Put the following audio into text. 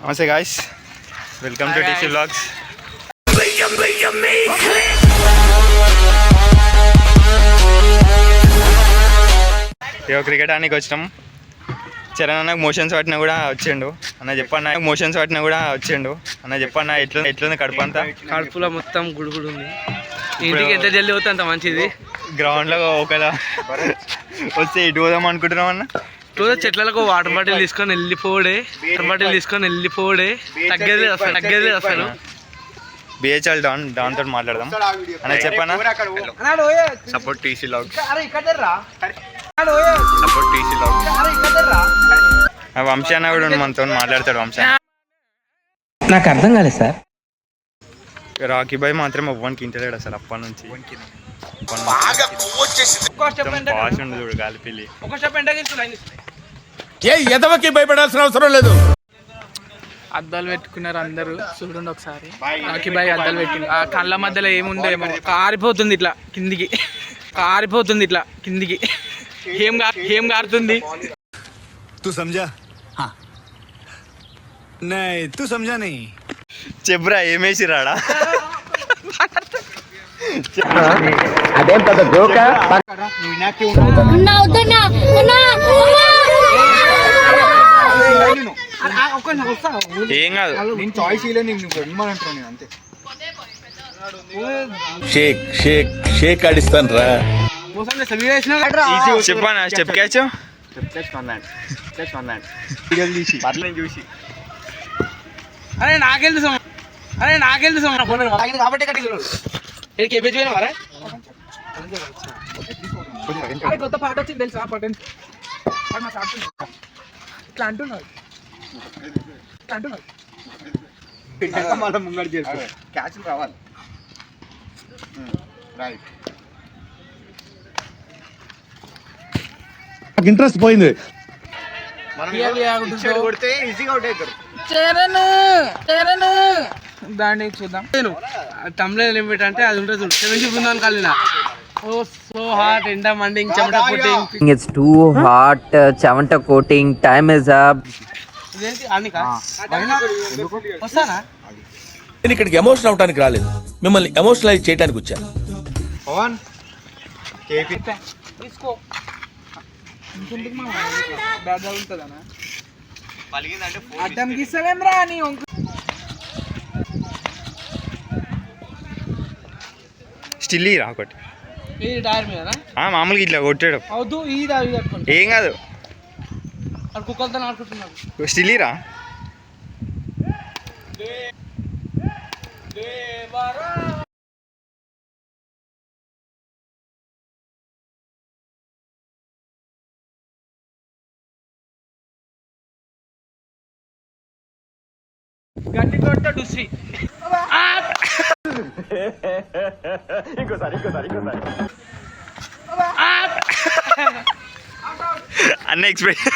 నమస్తే guys, welcome to TC vlogs. ఇక cricket ఆనికి వచ్చినాం. చరణ్ అన్నకు మోషన్స్ పట్టినా కూడా వచ్చిండు అన్న. చెప్పన్న మోషన్స్ పట్టినా కూడా వచ్చిండు అన్న. చెప్పన్న ఎట్లుంది కడుపు అంతా? కడుపులో మొత్తం గుడుగుడు ఉంది. ఇంటికి ఎంత జల్దీ అవుతుంది అంత మంచిది. గ్రౌండ్లో ఒకలా వస్తే ఇటు పోదాం అనుకుంటున్నాం అన్న. చెట్లకు వాటర్ బాటిల్ తీసుకొని వెళ్ళిపోడే, తగ్గేది అసలు. బిహెచ్ఎల్ డాన్ తోటి మాట్లాడదాం అన్న. చెప్పన్నా సపోర్ట్ టీసీ వ్లాగ్స్. వంశీ అన్న కూడా మనతో మాట్లాడతాడు. వంశీ నాకు అర్థం కాలేదు సార్. రాకీ బాయ్ మాత్రం అవ్వనికి ఇంటలేడు అసలు. అప్పటి నుంచి పాస్ ఉండు చూడు గాలిపిల్లి. ఎదవకి భయపడాల్సిన అవసరం లేదు. అద్దాలు పెట్టుకున్నారు అందరూ, చూడండి ఒకసారి. రాకీ బాయ్ అద్దాలు పెట్టింది. ఆ కళ్ళ మధ్యలో ఏముందో ఏమో కారిపోతుంది ఇట్లా కిందికి. ఏం కారుతుంది? చెప్పురా ఏమేసి రాడా? అదేం పెద్ద జోక. ఏం కాదు. షేక్ ఆడిస్తాను రా. చెప్పనా స్టెప్ క్యాచ్ చూసి అరే నాకెళ్ళి కాబట్టి కొత్త పాట వచ్చింది తెలుసా? ఇట్లా అంటున్నాడు మళ్ళీ ముంగడు చేస్తూ క్యాచ్లు రావాలి. రైట్. ఇంట్రెస్ట్ పోయింది. కొడితే ఈజీగా అవుట్ అవుతారు. దాన్ని చూద్దాం. తమిళ లిమిట్ అంటే అది ఉంటుంది చూడు. 70 బృందాలు కలిగిన so hot, ఎండ మండింగ్, చెమట కోటింగ్. It's too hot, చెమట కోటింగ్, time is up. ఇదేంటి అనిక వస్తానా? నేను ఇక్కడికి ఎమోషనల్ అవడానికి రాలేదు, మిమ్మల్ని ఎమోషనలైజ్ చేయడానికి వచ్చాను. పవన్ కేపీ తీసుకో. బ్యాడ్ ఉంటుందనా? అడ్డం గీసావేం రా నీ స్టిల్ రా ఒకటి. టైర్ మీద మామూలుగా ఇట్లా కొట్టాడు. అవుతూ ఏం కాదు. కుక్కలతో ఆడుకుంటున్నాడు. స్టిల్ రా. గట్టి కొట్ట డుసి. ఇంకోసారి అన్న ఎక్స్పెక్ట్